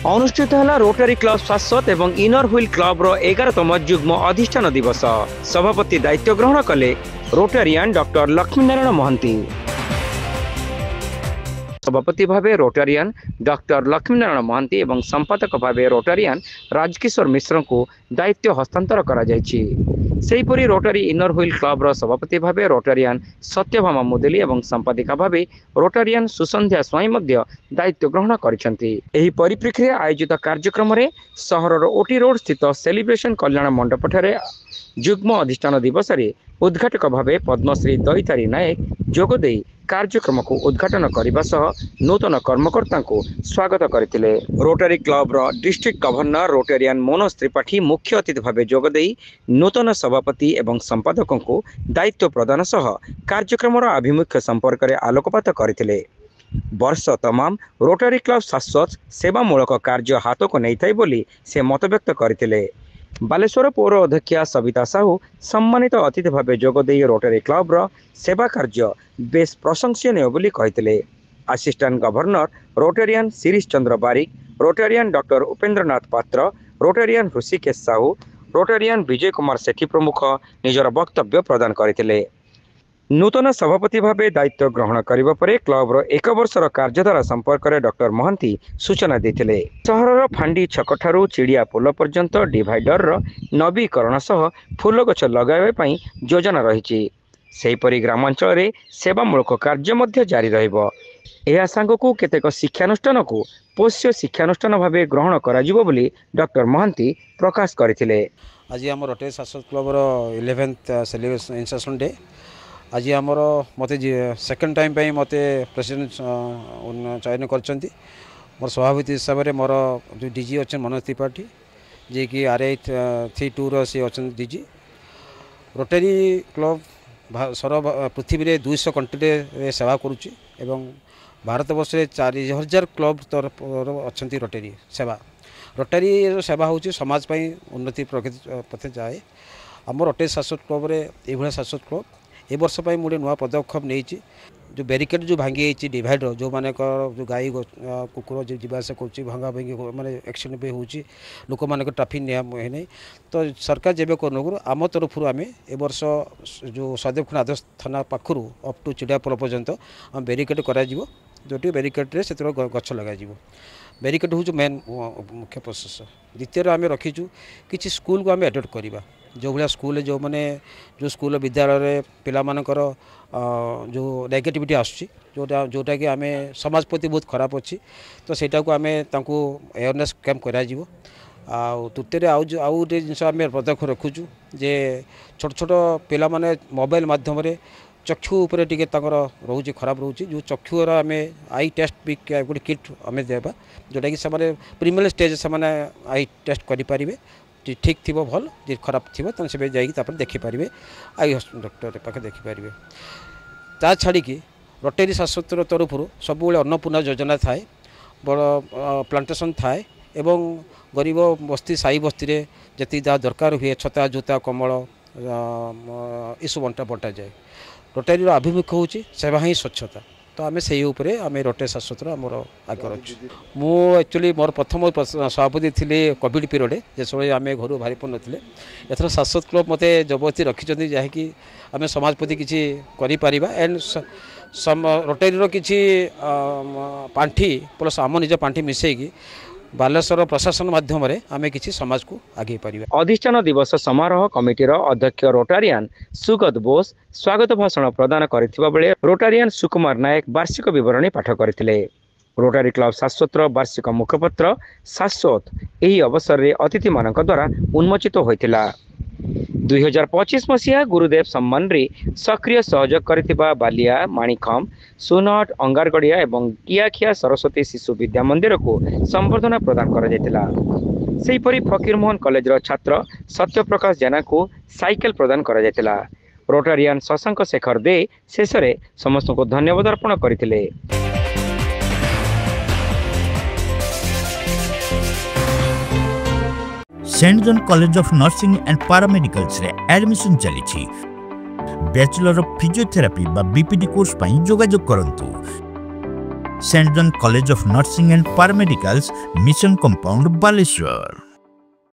अनुष्ठित है रोटारी क्लब शाश्वत एवं इनर व्हील क्लब 11तम युग्म अधिष्ठान दिवस। सभापति दायित्व ग्रहण कले रोटारियान डॉक्टर लक्ष्मीनारायण महंती। सभापति भावे रोटारियान डॉक्टर लक्ष्मीनारायण महंती एवं संपादक भावे रोटारियान राजकिशोर मिश्र को दायित्व हस्तांतर करा जायछि। सेहीपरि रोटारी इनर व्हील क्लब सभापति भावे रोटारियान सत्यभामा मुदेली एवं संपादिका भावे रोटारियान सुसंध्या स्वाई मध्य दायित्व ग्रहण करिसेंति। एही परिप्रेक्षी आयोजित कार्यक्रम में सहरर ओटी रोड स्थित सेलिब्रेशन कल्याण मंडप ठारे युग्म अधिष्ठान दिवस रे उद्घाटक भावे पद्मश्री दईतारी नायक जोगदे कार्यक्रम को उद्घाटन करने सह नूतन कर्मकर्ता को स्वागत करते। Rotary club district governor rotarian Manoj Tripathi मुख्य अतिथि भावे जोगदे नूतन सभापति एवं संपादकों को दायित्व प्रदान सह कार्यक्रम आभिमुख्य संपर्क में आलोकपात करते। वर्ष तमाम रोटारी क्लब शाश्वत सेवामूलक कार्य हाथ को नहीं था बोली से मत व्यक्त करते। बालेश्वर पौर अध्यक्षा सविता साहू सम्मानित अतिथि भावे जोगदे रोटारी क्लब सेवा कार्य बेस प्रशंसनीय बोली कहते। असिस्टेंट गवर्नर रोटारियान शिरीष चंद्र बारिक, रोटारियान डॉक्टर उपेंद्रनाथ पात्र, रोटारियान ऋषिकेश साहू, रोटारियान विजय कुमार सेठी प्रमुख निजर वक्तव्य प्रदान करते। नूतन सभापति भावे दायित्व ग्रहण करने पर क्लब एक वर्षर कार्यधारा संपर्क में डॉक्टर महंती सूचना देते। सहरर फांडी छक ठारू चिड़िया पोल पर्यंत डिवाइडर नवीकरण सह फूल गछ लगाइबा योजना रही। सेहीपरि ग्रामांचल में सेवामूलक कार्य मध्य जारी रहिबो। एहा सांगकु केतेक शिक्षानुष्ठान को पोष्य शिक्षानुष्ठान भावे ग्रहण कराजिबो बोली डॉक्टर महंती प्रकाश करथिले। आज आम रोटारी शाश्वत club 11th celebration incision day. आज आमर मत सेकेंड टाइम पे मत प्रेसिडेंट चयन कर मोर सभापति हिसाब से मोर जो डीजी अच्छा मनोज त्रिपाठी जे कि RI-32 सी अच्छा डीजी। रोटारी क्लब सर पृथ्वी में 200 कंट्री सेवा करुच्ची एवं भारत वर्ष 4000 क्लब तरफ अच्छा रोटारी सेवा। रोटारी सेवा हूँ समाज पाई उन्नति प्रगति पथे जाए। आम रोटारी शाश्वत क्लब ये शाश्वत क्लब ए वर्ष पर मुझे नुआ पदक्षेप नहीं। जो बैरिकेड जो भांगी डिवाइडर जो माने जो गाई कुकुर जो जीवास कर भांगा भांगी माने एक्सीडेंट भी होची लोक मान ट्राफिक नियम है नहीं। तो सरकार जब कर आम तरफ आम ए वर्ष जो सदैव आदर्श थाना पाखु अप टू चिड़िया पोल पर्यंत आम बैरिकेड कर जो बैरिकेड्रे से गछ लगे। बैरिकेड हूँ मेन मुख्य प्रोसेस। द्वितीय आम रखीचु कि स्कूल को आम एडप्ट करवा जो भाया स्कूल जो मैंने जो स्कूल विद्यालय पिला मानकर जो नेगेटिविटी आसुची जोटा कि आम समाज प्रति बहुत खराब अच्छी। तो सेटा को आम अवेयरनेस कैंप करा तृतीय आउ गोटे जिन आम पदक्षेप रखुचु जे छोट छोट पिला माने मोबाइल माध्यम चक्षु उपर टी रोचे खराब रोचे जो चक्षुर आम आई टेस्ट भी गोटे किट आम देवा जोटा कि प्रीमियर स्टेज से आई टेस्ट करें ठीक थी भल जी खराब थी तो से जापर देखिपारे आई डॉक्टर पाखे देखिपारे। ता छाड़ी रोटारी शाश्वत तरफ सब अन्नपूर्णा योजना थाए बड़ प्लांटेशन थाए एवं गरीब बस्ती साई बस्ती में जी जहाँ दरकार हुए छता जूता कमल यू बंटा जाए। रोटारी आभिमुख्य हूँ सेवा ही स्वच्छता। तो आम से आम रोटारी शाश्वत आमर आगर अच्छे। मु एक्चुअली मोर प्रथम सभापति थी कोविड पीरियड जो आम घर बाहरी पड़े एथर शाश्वत क्लब मत जबरदस्ती रखिंट जहाँकि आम समाज प्रति किसी कर एंड रोटारी किसी पांठी प्लस आम निज पांठी मिसेगी बालेश्वर प्रशासन माध्यम आम किसी समाज को आगे पार। अधिष्ठान दिवस समारोह कमिटीर अध्यक्ष रोटारियान सुगत बोस स्वागत भाषण प्रदान करथिबा बेले रोटारियान सुकुमार नायक वार्षिक विवरणी पाठ करथिले। रोटारी क्लब शाश्वत वार्षिक मुखपत्र शाश्वत यही अवसर में अतिथि मान द्वारा उन्मोचित होइतिला। 2025 मसीहा गुरुदेव सम्मान रे सक्रिय सहयोग करथिबा बालिया माणिकम सुनट अंगारगड़िया एवं कियाखिया सरस्वती शिशु विद्या मंदिर को संबर्धना प्रदान करा जायतिला। सेहीपरि फकीरमोहन कॉलेज छात्र सत्यप्रकाश जेना को साइकेल प्रदान करा जायतिला। रोटारियान शशांक शेखर दे शेष में समस्त को धन्यवाद अर्पण करथिले। Saint John college of nursing and paramedicals रे एडमिशन चली। बैचलर ऑफ फिजियोथेरापी बा बीपीडी कोर्स पाई जोगाजोग करंतु। Saint John college of nursing and paramedicals mission compound Baleshwar.